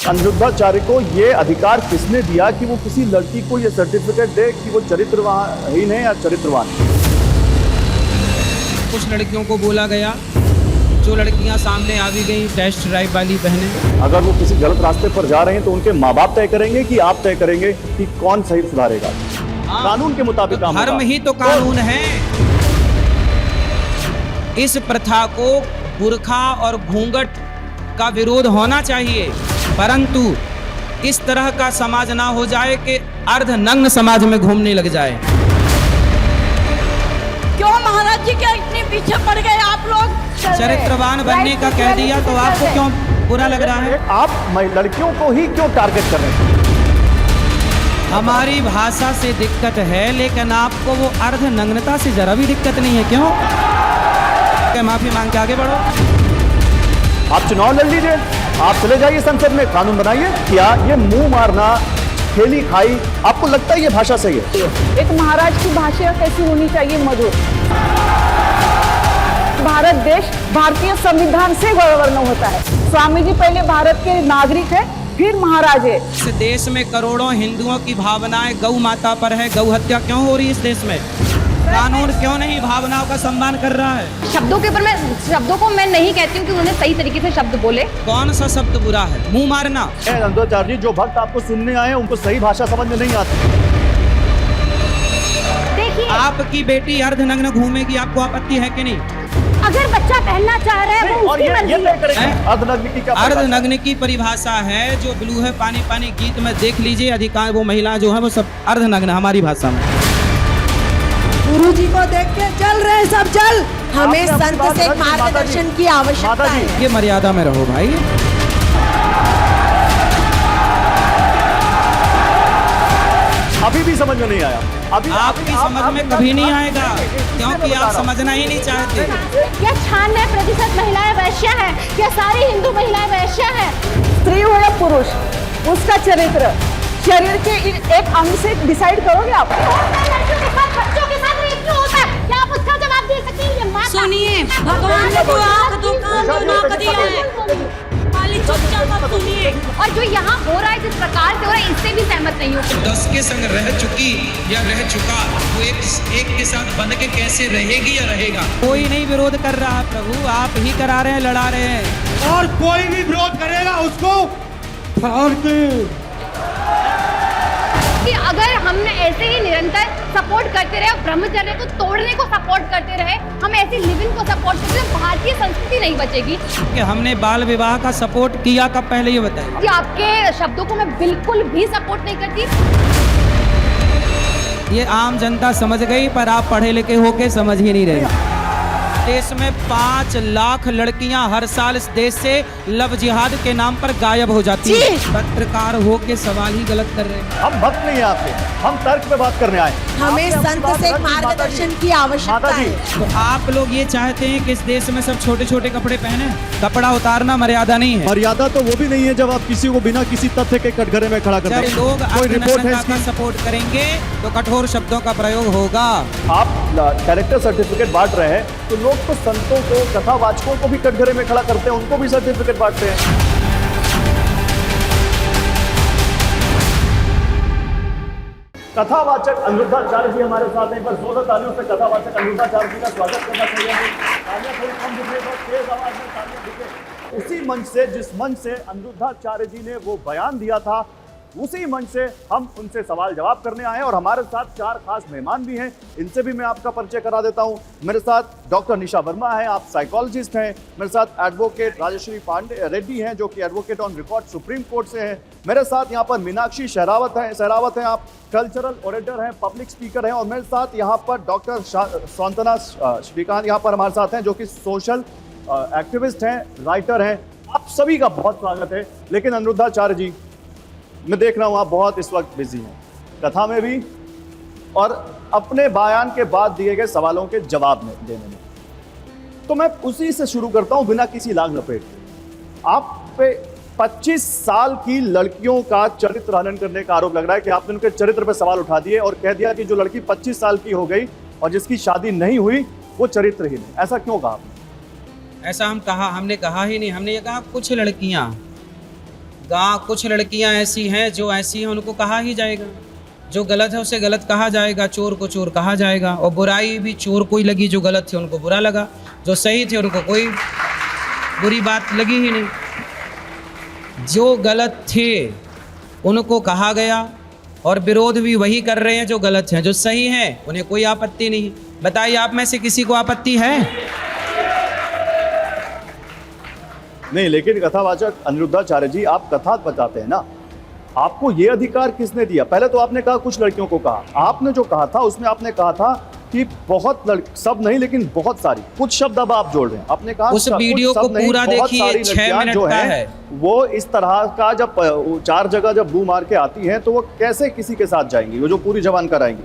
अनिरुद्धाचार्य को ये अधिकार किसने दिया कि वो किसी लड़की को ये सर्टिफिकेट दे कि वो चरित्रहीन है या चरित्रवान? कुछ लड़कियों को बोला गया, जो लड़कियां सामने आ भी गई टेस्ट ड्राइव वाली बहनें। अगर वो किसी गलत रास्ते पर जा रहे हैं तो उनके माँ बाप तय करेंगे कि आप तय करेंगे कि कौन सही सुधारेगा? कानून के मुताबिक काम धर्म होगा। ही तो कानून है। इस प्रथा को बुर्खा और घूंघट का विरोध होना चाहिए, परंतु इस तरह का समाज ना हो जाए कि अर्धनग्न समाज में घूमने लग जाए। क्यों महाराज जी क्या इतने पीछे पड़ गए आप लोग? चरित्रवान बनने का कह दिया तो आपको क्यों बुरा लग रहा है? आप लड़कियों को ही क्यों टारगेट कर रहे हैं? हमारी भाषा से दिक्कत है, लेकिन आपको वो अर्धनग्नता से जरा भी दिक्कत नहीं है, क्यों? क्या माफी मांग के आगे बढ़ो? आप चुनाव लड़ लीजिए, आप चले जाइए संसद में, कानून बनाइए। क्या ये मुंह मारना, खेली खाई, आपको लगता है ये भाषा सही है? एक महाराज की भाषा कैसी होनी चाहिए? मधुर। भारत देश भारतीय संविधान से गवर्न होता है। स्वामी जी पहले भारत के नागरिक है, फिर महाराज है। इस देश में करोड़ों हिंदुओं की भावनाएं गौ माता पर है। गौ हत्या क्यों हो रही है इस देश में? कानून क्यों नहीं भावनाओं का सम्मान कर रहा है? शब्दों के ऊपर शब्दों को मैं नहीं कहती हूँ कि उन्होंने सही तरीके से शब्द बोले। कौन सा शब्द बुरा है? मुंह मारना। अनिरुद्धाचार्य जी, जो भक्त आपको सुनने आए उनको सही भाषा समझ में नहीं आती। देखिए, आपकी बेटी अर्धनग्न घूमेगी, आपको आपत्ति है कि नहीं? अगर बच्चा पहनना चाह रहा है वो और उसकी ये मर्जी तय है। करेंगे अर्धनग्न की क्या परिभाषा? अर्धनग्न की परिभाषा है जो ब्लू है पानी पानी गीत में देख लीजिए, अधिकांश वो महिला जो है वो सब अर्धनग्न हमारी भाषा में। गुरु जी को देख के चल रहे सब चल। हमें आपने अपनी संत बात से रखी, मार्गदर्शन की आवश्यकता माता जी। है। ये मर्यादा में रहो भाई। अभी भी समझ में नहीं आया। अभी आपकी समझ में कभी नहीं आएगा, क्योंकि आप समझना ही नहीं चाहते। क्या 96% महिलाएं वैश्या हैं? क्या सारी हिंदू महिलाएं वैश्या हैं? स्त्री हो या पुरुष, उसका चरित्र शरीर के एक अंग से डिसाइड करोगे आप? लड़कियों के साथ बच्चों के साथ रेप क्यों होता है? क्या आप उसका जवाब दे सकती हैं? ये माता। सुनिए, भगवान ने तो आँख दो कान दो नाक दिया है। खाली चुपचाप आप सुनिए। और जो यहाँ हो रहा है जिस प्रकार से हो रहा है, इससे भी सहमत नहीं हूँ। 10 के संग रह चुकी या रह चुका, वो एक के साथ बन के कैसे रहेगी या रहेगा? कोई नहीं विरोध कर रहा है प्रभु, आप ही करा रहे हैं, लड़ा रहे हैं। और कोई भी विरोध करेगा उसको फाड़ के। कि अगर हमने ऐसे ही निरंतर सपोर्ट करते रहे, ब्रह्मचर्य को तोड़ने को सपोर्ट करते रहे, हम ऐसी लिविंग को सपोर्ट करते रहे, भारतीय संस्कृति नहीं बचेगी। कि हमने बाल विवाह का सपोर्ट किया कब? पहले ये बताइए। कि आपके शब्दों को मैं बिल्कुल भी सपोर्ट नहीं करती। ये आम जनता समझ गई, पर आप पढ़े लिखे होके समझ ही नहीं रहे। देश में 5 लाख लड़कियां हर साल इस देश से लव जिहाद के नाम पर गायब हो जाती है। पत्रकार होके सवाल ही गलत कर रहे हैं। हम भक्त नहीं आपके, हम तर्क पे बात करने आए। हमें संत से मार्गदर्शन की आवश्यकता है। तो आप लोग ये चाहते हैं कि इस देश में सब छोटे छोटे कपड़े पहने? कपड़ा उतारना मर्यादा नहीं है। मर्यादा तो वो भी नहीं है जब आप किसी को बिना किसी तथ्य के कटघरे में खड़ा करते जब हैं। लोग कोई रिपोर्ट है अर्धनग्नता का इसकी? सपोर्ट करेंगे तो कठोर शब्दों का प्रयोग होगा। आप कैरेक्टर सर्टिफिकेट बांट रहे हैं तो लोग तो संतों को, कथावाचकों को भी कटघरे में खड़ा करते हैं, उनको भी सर्टिफिकेट बांटते हैं। कथावाचक अनिरुद्धाचार्य जी हमारे साथ हैं। पर जोरदार तालियों से कथावाचक अनिरुद्धाचार्य जी का स्वागत करना चाहिए। तालियां थोड़ी कम दिखे तो तेज आवाज में तालियां दिखे। उसी मंच से, जिस मंच से अनिरुद्धाचार्य जी ने वो बयान दिया था, उसी मंच से हम उनसे सवाल जवाब करने आए हैं। और हमारे साथ 4 खास मेहमान भी हैं, इनसे भी मैं आपका परिचय करा देता हूं। मेरे साथ डॉक्टर निशा वर्मा हैं, आप साइकोलॉजिस्ट हैं। मेरे साथ एडवोकेट राजश्री पांडे रेड्डी हैं, जो कि advocate on record supreme court से हैं। मेरे साथ यहाँ पर मीनाक्षी सहरावत हैं, आप कल्चरल ऑडिटर हैं, पब्लिक स्पीकर हैं। और मेरे साथ यहाँ पर डॉक्टर सांत्वना श्रीकांत यहाँ पर हमारे साथ हैं, जो कि सोशल एक्टिविस्ट हैं, राइटर हैं। आप सभी का बहुत स्वागत है। लेकिन अनिरुद्धाचार्य जी, मैं देख रहा हूं आप बहुत इस वक्त बिजी हैं, कथा में भी और अपने बयान के बाद दिए गए सवालों के जवाब में देने में। तो मैं उसी से शुरू करता हूं बिना किसी लाग लपेट के। आप पे 25 साल की लड़कियों का चरित्र हनन करने का आरोप लग रहा है कि आपने उनके चरित्र पर सवाल उठा दिए और कह दिया कि जो लड़की 25 साल की हो गई और जिसकी शादी नहीं हुई वो चरित्रहीन है। ऐसा क्यों कहा आपने? ऐसा हमने कहा ही नहीं। हमने ये कहा कुछ लड़कियां कुछ लड़कियां ऐसी हैं जो ऐसी हैं, उनको कहा ही जाएगा। जो गलत है उसे गलत कहा जाएगा, चोर को चोर कहा जाएगा। और बुराई भी चोर को ही लगी, जो गलत थे उनको बुरा लगा, जो सही थे उनको कोई बुरी बात लगी ही नहीं। जो गलत थे उनको कहा गया और विरोध भी वही कर रहे हैं जो गलत हैं। जो सही हैं उन्हें कोई आपत्ति नहीं। बताइए, आप में से किसी को आपत्ति है? नहीं, लेकिन कथावाचक अनिरुद्धाचार्य जी, आप कथा बताते हैं ना, आपको ये अधिकार किसने दिया? पहले तो आपने कहा कुछ लड़कियों को कहा, आपने जो कहा था उसमें आपने कहा था कि बहुत सब नहीं लेकिन बहुत सारी, कुछ शब्द अब आप जोड़ रहे हैं। आपने कहा उस वीडियो को पूरा देखिए, 6 मिनट का है। वो इस तरह का जब 4 जगह जब बू मार के आती हैं तो वो कैसे किसी के साथ जाएंगी, वो जो पूरी जवान कराएंगी?